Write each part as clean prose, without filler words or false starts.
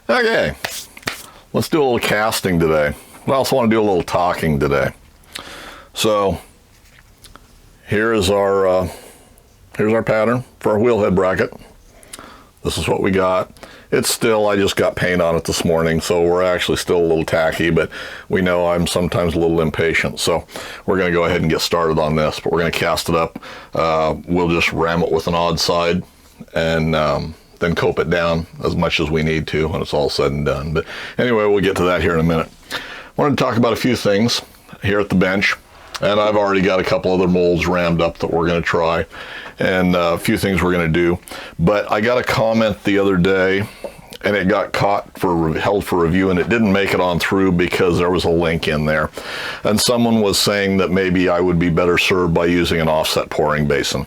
Okay, let's do a little casting today. I also want to do a little talking today. So here's our pattern for our wheelhead bracket. This is what we got. It's still, I just got paint on it this morning, so we're actually still a little tacky, but we know I'm sometimes a little impatient. So we're going to go ahead and get started on this, but we're going to cast it up. We'll just ram it with an odd side and then cope it down as much as we need to when it's all said and done. But anyway, we'll get to that here in a minute. I wanted to talk about a few things here at the bench, and I've already got a couple other molds rammed up that we're going to try, and a few things we're going to do. But I got a comment the other day, and it got held for review, and it didn't make it on through because there was a link in there. And someone was saying that maybe I would be better served by using an offset pouring basin.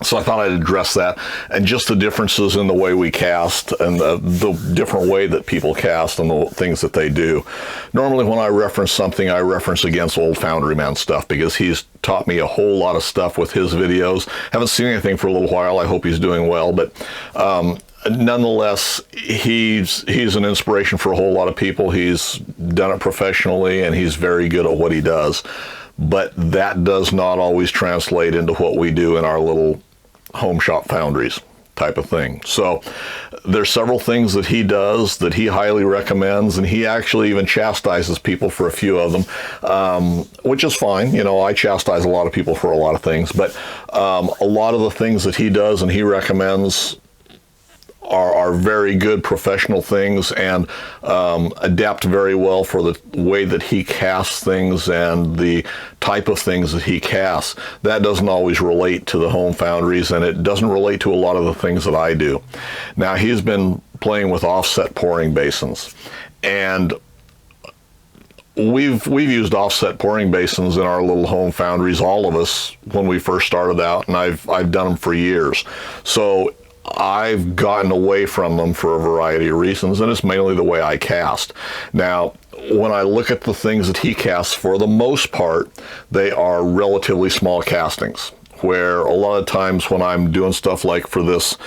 So I thought I'd address that, and just the differences in the way we cast and the different way that people cast and the things that they do. Normally when I reference something, I reference against old Foundryman stuff because he's taught me a whole lot of stuff with his videos. Haven't seen anything for a little while. I hope he's doing well, but nonetheless, he's an inspiration for a whole lot of people. He's done it professionally, and he's very good at what he does. But that does not always translate into what we do in our little home shop foundries type of thing. So there's several things that he does that he highly recommends, and he actually even chastises people for a few of them, which is fine. You know, I chastise a lot of people for a lot of things, but a lot of the things that he does and he recommends are very good professional things and adapt very well for the way that he casts things and the type of things that he casts. That doesn't always relate to the home foundries, and it doesn't relate to a lot of the things that I do. Now, he's been playing with offset pouring basins, and we've used offset pouring basins in our little home foundries, all of us, when we first started out, and I've done them for years. So I've gotten away from them for a variety of reasons, and it's mainly the way I cast. Now, when I look at the things that he casts, for the most part, they are relatively small castings, where a lot of times when I'm doing stuff like for this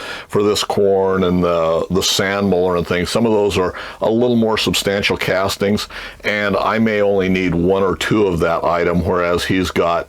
Quorn and the sand molar and things, some of those are a little more substantial castings, and I may only need one or two of that item, whereas he's got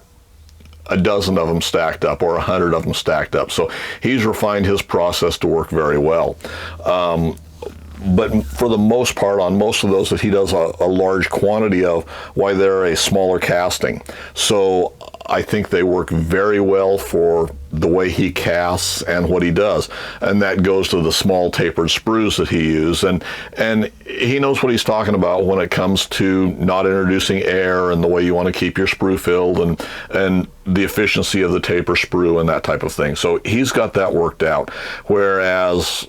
a dozen of them stacked up or 100 of them stacked up. So he's refined his process to work very well. But for the most part, on most of those that he does a large quantity of, why they're a smaller casting. So I think they work very well for the way he casts and what he does. And that goes to the small tapered sprues that he uses. And he knows what he's talking about when it comes to not introducing air and the way you want to keep your sprue filled and the efficiency of the taper sprue and that type of thing. So he's got that worked out. Whereas,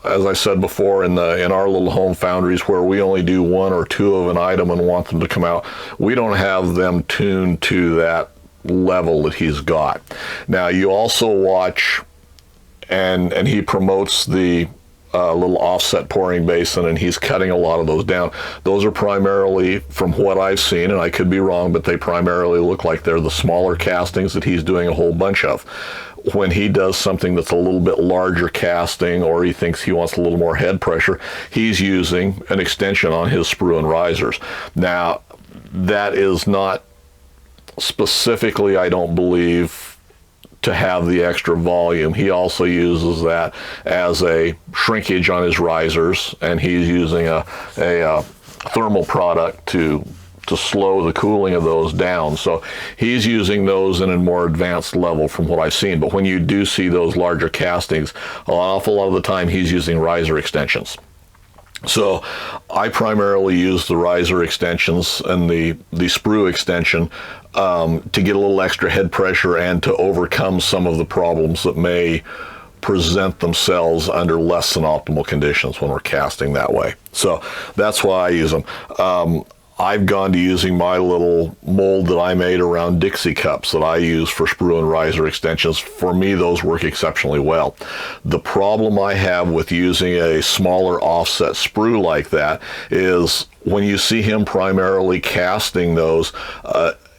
as I said before, in our little home foundries where we only do one or two of an item and want them to come out, we don't have them tuned to that level that he's got. Now, you also watch, and he promotes the little offset pouring basin, and he's cutting a lot of those down. Those are primarily, from what I've seen, and I could be wrong, but they primarily look like they're the smaller castings that he's doing a whole bunch of. When he does something that's a little bit larger casting, or he thinks he wants a little more head pressure, he's using an extension on his sprue and risers. Now, that is not specifically, I don't believe, to have the extra volume. He also uses that as a shrinkage on his risers, and he's using a thermal product to slow the cooling of those down. So he's using those in a more advanced level from what I've seen. But when you do see those larger castings, an awful lot of the time he's using riser extensions. So I primarily use the riser extensions and the sprue extension to get a little extra head pressure and to overcome some of the problems that may present themselves under less than optimal conditions when we're casting that way. So that's why I use them. I've gone to using my little mold that I made around Dixie cups that I use for sprue and riser extensions. For me, those work exceptionally well. The problem I have with using a smaller offset sprue like that is when you see him primarily casting those,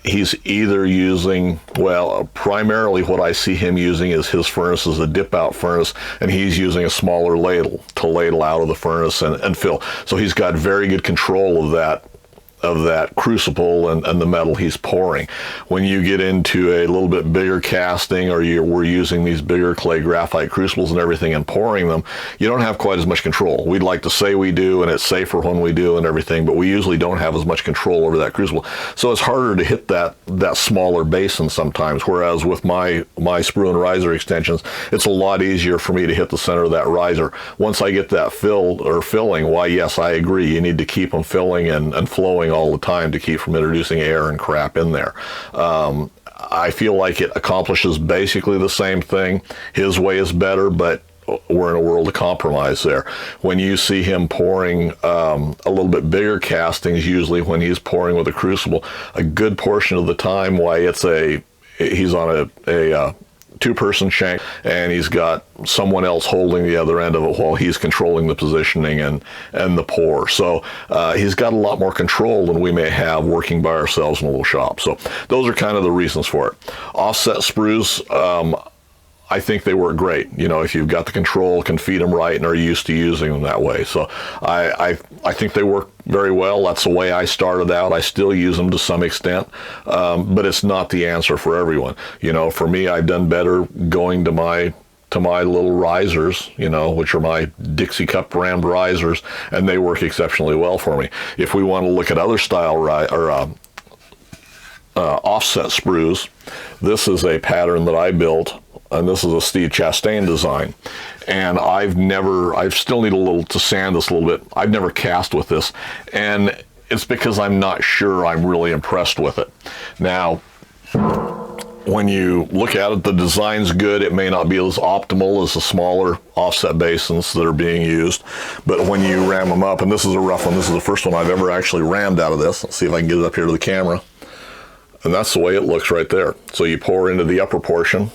he's either using, well, primarily what I see him using is his furnace is a dip out furnace, and he's using a smaller ladle to ladle out of the furnace and fill. So he's got very good control of that crucible and the metal he's pouring. When you get into a little bit bigger casting, or we're using these bigger clay graphite crucibles and everything and pouring them, you don't have quite as much control. We'd like to say we do, and it's safer when we do and everything, but we usually don't have as much control over that crucible. So it's harder to hit that smaller basin sometimes, whereas with my sprue and riser extensions, it's a lot easier for me to hit the center of that riser. Once I get that filled or filling, why, yes, I agree, you need to keep them filling and flowing all the time to keep from introducing air and crap in there. I feel like it accomplishes basically the same thing. His way is better, but we're in a world of compromise there. When you see him pouring a little bit bigger castings, usually when he's pouring with a crucible, a good portion of the time, why, he's on a two-person shank, and he's got someone else holding the other end of it while he's controlling the positioning and the pour. So he's got a lot more control than we may have working by ourselves in a little shop. So those are kind of the reasons for it. Offset sprues, I think they work great. You know, if you've got the control, can feed them right, and are used to using them that way. So I think they work very well. That's the way I started out. I still use them to some extent, but it's not the answer for everyone. You know, for me, I've done better going to my little risers, you know, which are my Dixie Cup rammed risers, and they work exceptionally well for me. If we want to look at other style offset sprues, this is a pattern that I built, and this is a Steve Chastain design. And I still need to sand this a little bit. I've never cast with this, and it's because I'm not sure I'm really impressed with it. Now, when you look at it, the design's good. It may not be as optimal as the smaller offset basins that are being used, but when you ram them up, and this is a rough one, this is the first one I've ever actually rammed out of this. Let's see if I can get it up here to the camera. And that's the way it looks right there. So you pour into the upper portion,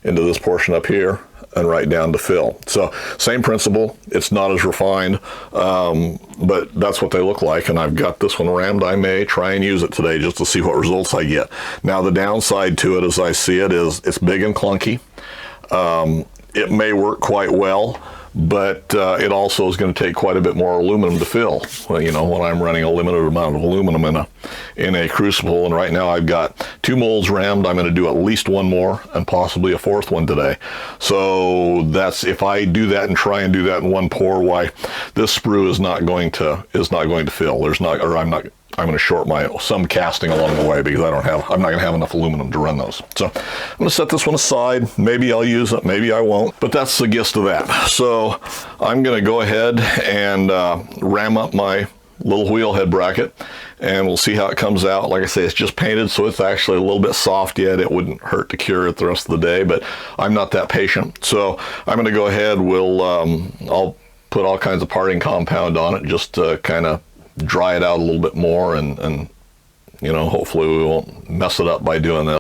into this portion up here, and right down to fill. So same principle. It's not as refined, but that's what they look like. And I've got this one rammed. I may try and use it today just to see what results I get. Now the downside to it, as I see it, is it's big and clunky. It may work quite well, but it also is going to take quite a bit more aluminum to fill. Well, you know, when I'm running a limited amount of aluminum in a crucible, and right now I've got 2 molds rammed. I'm going to do at least one more and possibly a 4th one today. So that's, if I do that and try and do that in one pour, why, this sprue is not going to fill. I'm going to short some casting along the way because I'm not going to have enough aluminum to run those. So I'm going to set this one aside. Maybe I'll use it, maybe I won't, but that's the gist of that. So I'm going to go ahead and ram up my little wheelhead bracket, and we'll see how it comes out. Like I say, it's just painted, so it's actually a little bit soft yet. It wouldn't hurt to cure it the rest of the day, but I'm not that patient. So I'm going to go ahead. I'll put all kinds of parting compound on it just to kind of dry it out a little bit more, and you know, hopefully we won't mess it up by doing that.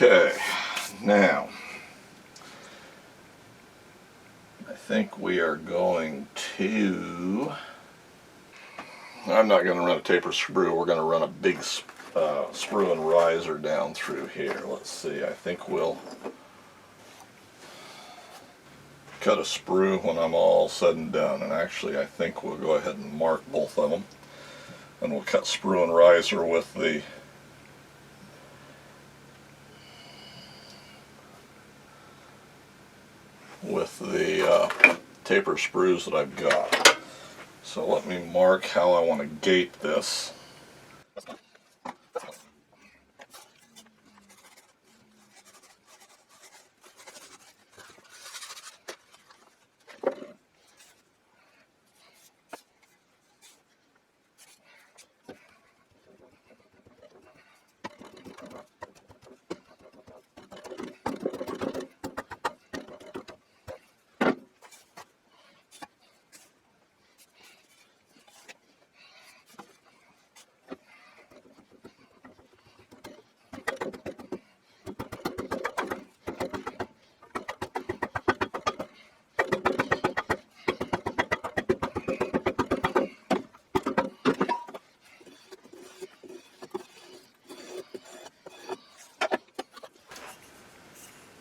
Okay, now I think we are going to, I'm not going to run a taper sprue, we're going to run a big sprue and riser down through here. Let's see, I think we'll cut a sprue when I'm all said and done, and actually I think we'll go ahead and mark both of them, and we'll cut sprue and riser with the taper sprues that I've got. So let me mark how I want to gate this.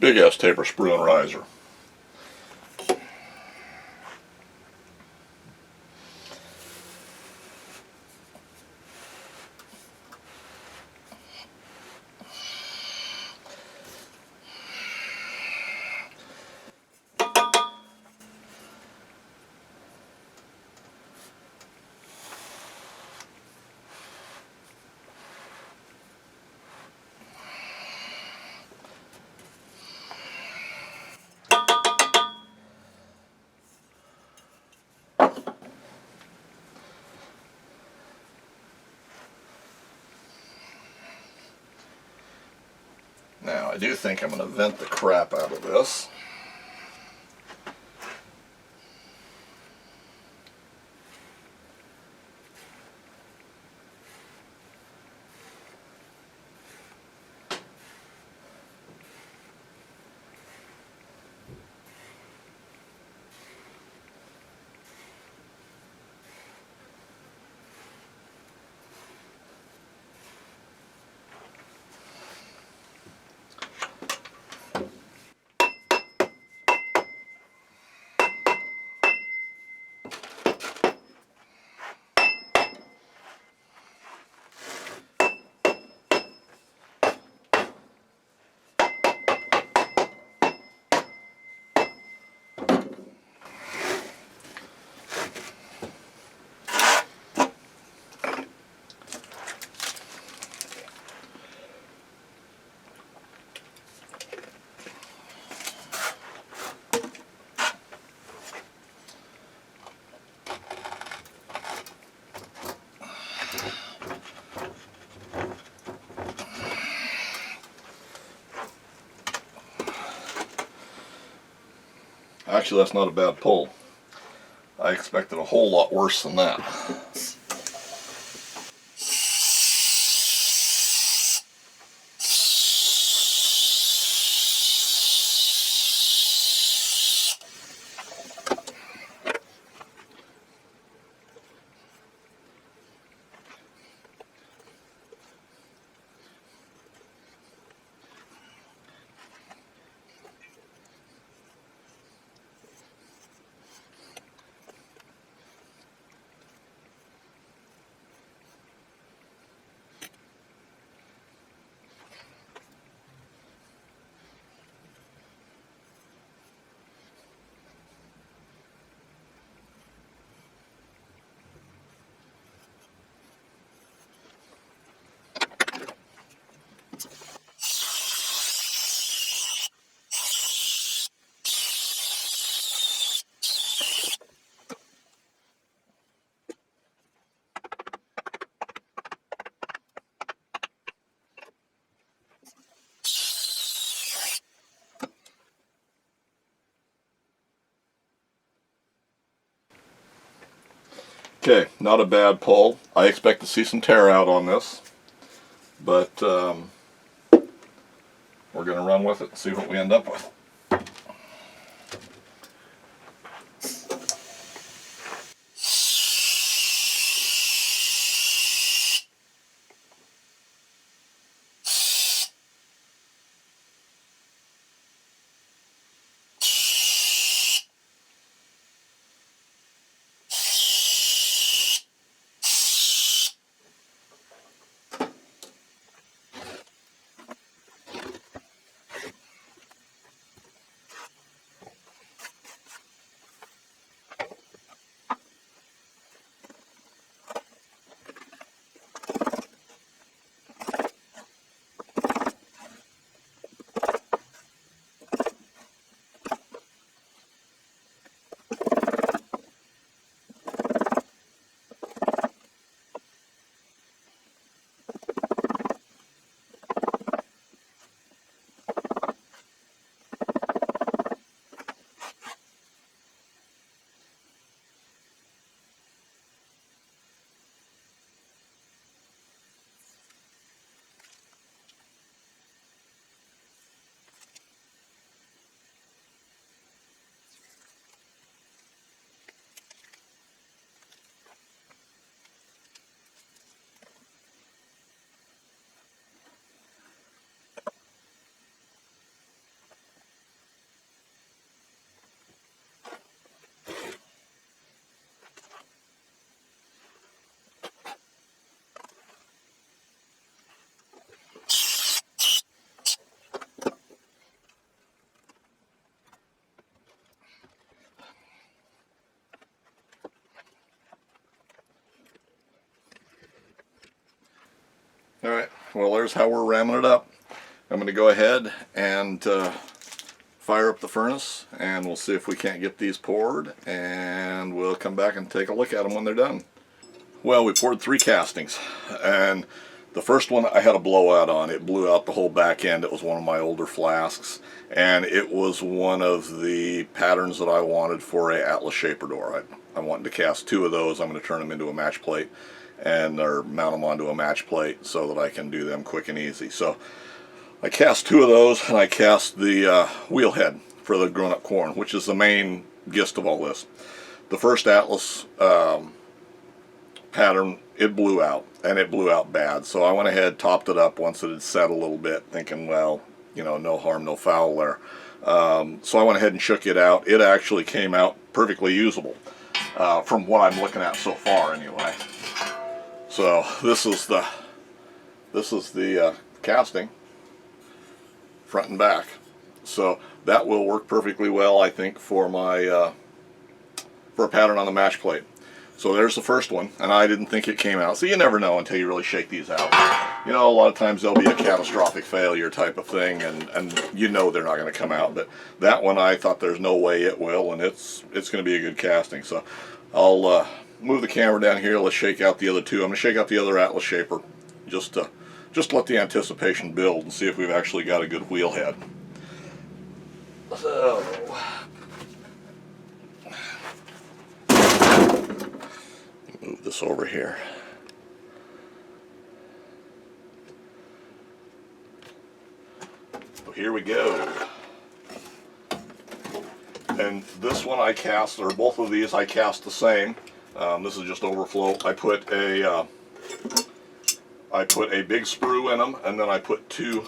Big ass taper sprue and riser. Now I do think I'm going to vent the crap out of this. Actually, that's not a bad pull. I expected a whole lot worse than that. Okay, not a bad pull. I expect to see some tear out on this, but we're going to run with it and see what we end up with. Alright, well there's how we're ramming it up. I'm going to go ahead and fire up the furnace and we'll see if we can't get these poured, and we'll come back and take a look at them when they're done. Well, we poured 3 castings, and the first one I had a blowout on. It blew out the whole back end. It was one of my older flasks, and it was one of the patterns that I wanted for a Atlas shaper door. I wanted to cast 2 of those. I'm going to turn them into a match plate or mount them onto a match plate so that I can do them quick and easy. So I cast 2 of those, and I cast the wheelhead for the grown-up Quorn, which is the main gist of all this. The first Atlas pattern, it blew out, and it blew out bad. So I went ahead, topped it up once it had set a little bit, thinking, well, you know, no harm, no foul there. So I went ahead and shook it out. It actually came out perfectly usable, from what I'm looking at so far, anyway. So this is the casting, front and back. So that will work perfectly well, I think, for my for a pattern on the match plate. So there's the first one, and I didn't think it came out. So you never know until you really shake these out. You know, a lot of times there'll be a catastrophic failure type of thing, and you know they're not going to come out. But that one, I thought there's no way it will, and it's going to be a good casting. So I'll move the camera down here. Let's shake out the other 2. I'm going to shake out the other Atlas shaper, just let the anticipation build and see if we've actually got a good wheelhead. So move this over here. So here we go. And this one I cast, or both of these I cast the same. This is just overflow. I put a big sprue in them, and then I put two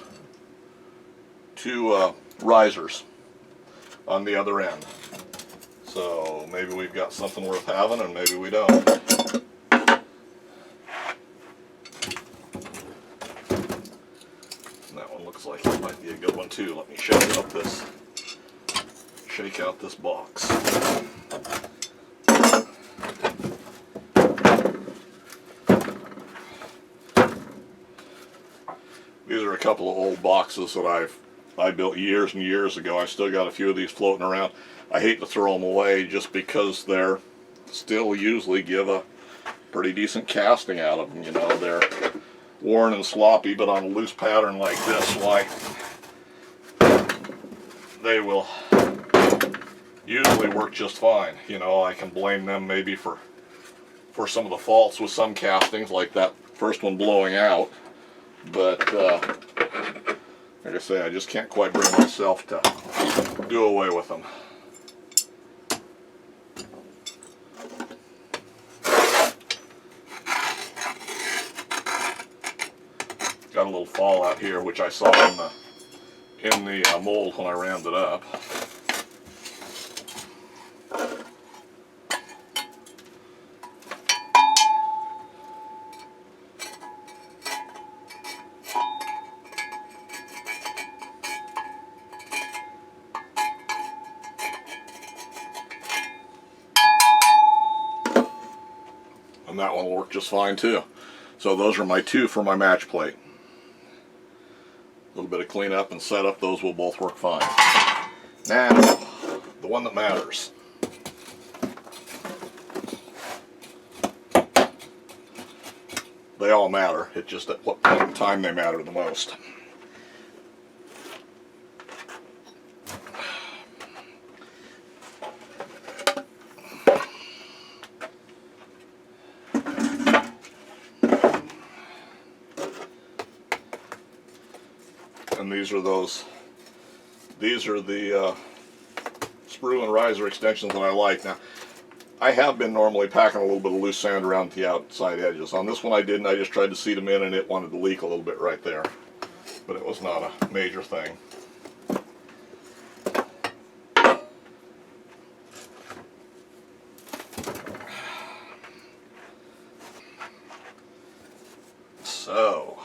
risers on the other end. So maybe we've got something worth having, and maybe we don't. And that one looks like it might be a good one too. Let me shake out this box. These are a couple of old boxes that I built years and years ago. I still got a few of these floating around. I hate to throw them away just because they're still usually give a pretty decent casting out of them. You know, they're worn and sloppy, but on a loose pattern like this, why, they will usually work just fine. You know, I can blame them maybe for some of the faults with some castings, like that first one blowing out. But they're Like I say, I just can't quite bring myself to do away with them. Got a little fallout here, which I saw in the mold when I rammed it up. And that one will work just fine too. So those are my two for my match plate. A little bit of cleanup and setup, those will both work fine. Now, the one that matters. They all matter, it's just at what point in time they matter the most. And these are the sprue and riser extensions that I like. Now, I have been normally packing a little bit of loose sand around the outside edges. On this one I didn't, I just tried to seat them in and it wanted to leak a little bit right there. But it was not a major thing. So,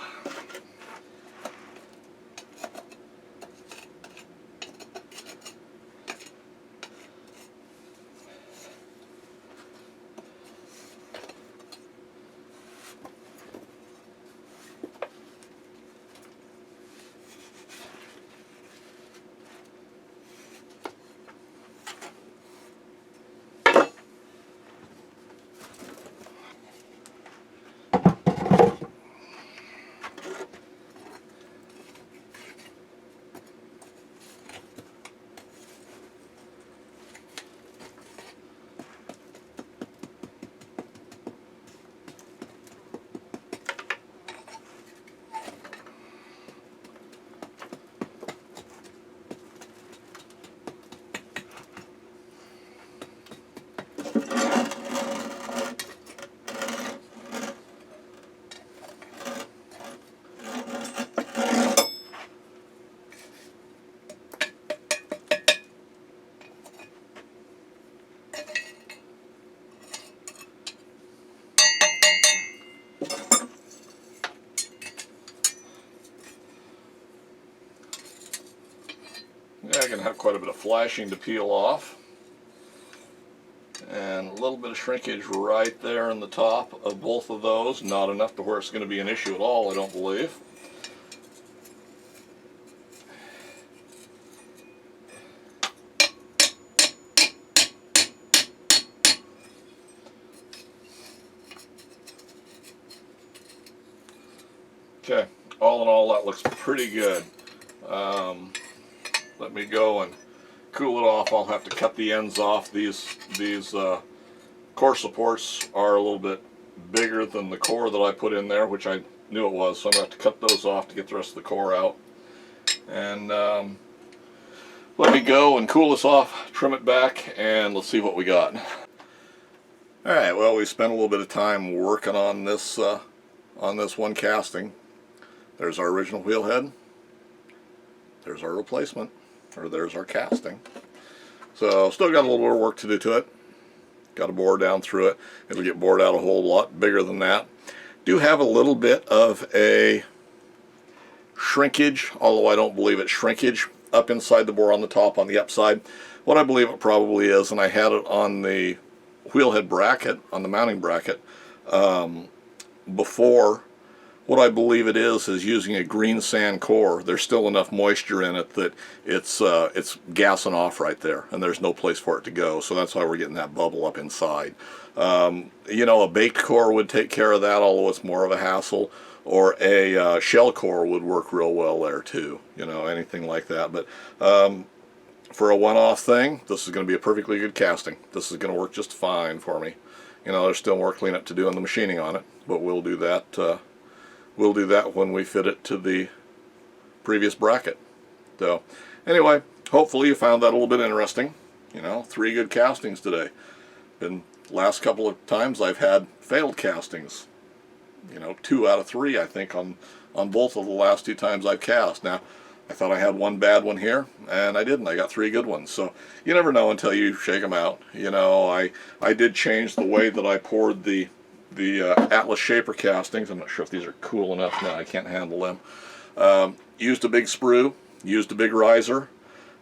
yeah, I can have quite a bit of flashing to peel off. And a little bit of shrinkage right there in the top of both of those. Not enough to where it's going to be an issue at all, I don't believe. Okay, all in all that looks pretty good. Let me go and cool it off. I'll have to cut the ends off. These core supports are a little bit bigger than the core that I put in there, which I knew it was, so I'm going to have to cut those off to get the rest of the core out. And let me go and cool this off, trim it back, and let's see what we got. Alright, well, we spent a little bit of time working on this one casting. There's our original wheelhead. There's our replacement, or there's our casting. So still got a little bit of work to do to it. Got to bore down through it. It'll get bored out a whole lot bigger than that. Do have a little bit of a shrinkage, although I don't believe it's shrinkage, up inside the bore on the top on the upside. What I believe it probably is, and I had it on the wheelhead bracket, on the mounting bracket, before. What I believe it is using a green sand core. There's still enough moisture in it that it's gassing off right there, and there's no place for it to go. So that's why we're getting that bubble up inside. You know, a baked core would take care of that, although it's more of a hassle. Or a shell core would work real well there too. You know, anything like that. But for a one-off thing, this is going to be a perfectly good casting. This is going to work just fine for me. You know, there's still more cleanup to do in the machining on it, but we'll do that. We'll do that when we fit it to the previous bracket. So anyway, hopefully you found that a little bit interesting. You know, 3 good castings today. And last couple of times I've had failed castings. You know, 2 out of 3 I think on both of the last 2 times I've cast. Now, I thought I had 1 bad one here, and I didn't. I got 3 good ones. So you never know until you shake them out. You know, I did change the way that I poured the Atlas Shaper castings. I'm not sure if these are cool enough now. I can't handle them. Used a big sprue. Used a big riser.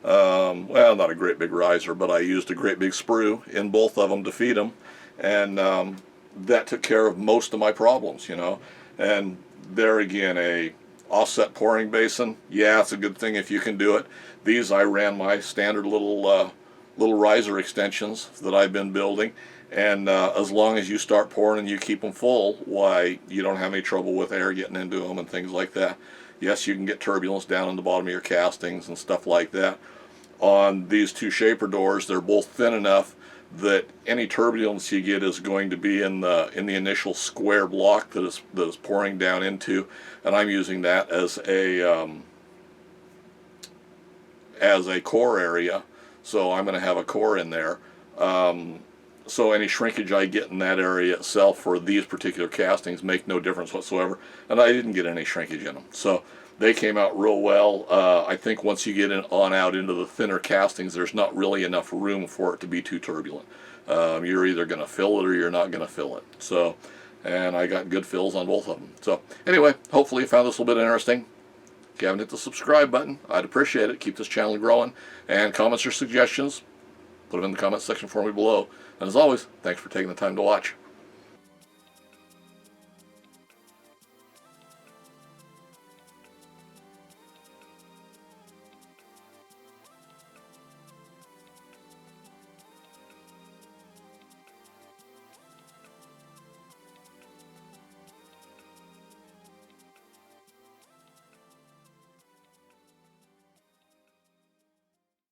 Well, not a great big riser, but I used a great big sprue in both of them to feed them, and that took care of most of my problems, you know. And there again, a offset pouring basin, yeah, it's a good thing if you can do it. These, I ran my standard little riser extensions that I've been building, and as long as you start pouring and you keep them full, why, you don't have any trouble with air getting into them and things like that. Yes, you can get turbulence down in the bottom of your castings and stuff like that. On these 2 shaper doors, they're both thin enough that any turbulence you get is going to be in the initial square block that is pouring down into, and I'm using that as a core area. So I'm going to have a core in there. So any shrinkage I get in that area itself for these particular castings make no difference whatsoever, and I didn't get any shrinkage in them. So they came out real well. I think once you get on out into the thinner castings, there's not really enough room for it to be too turbulent. You're either going to fill it or you're not going to fill it. So, and I got good fills on both of them. So anyway, hopefully you found this a little bit interesting. If you haven't hit the subscribe button, I'd appreciate it. Keep this channel growing. And comments or suggestions, put them in the comments section for me below. And as always, thanks for taking the time to watch.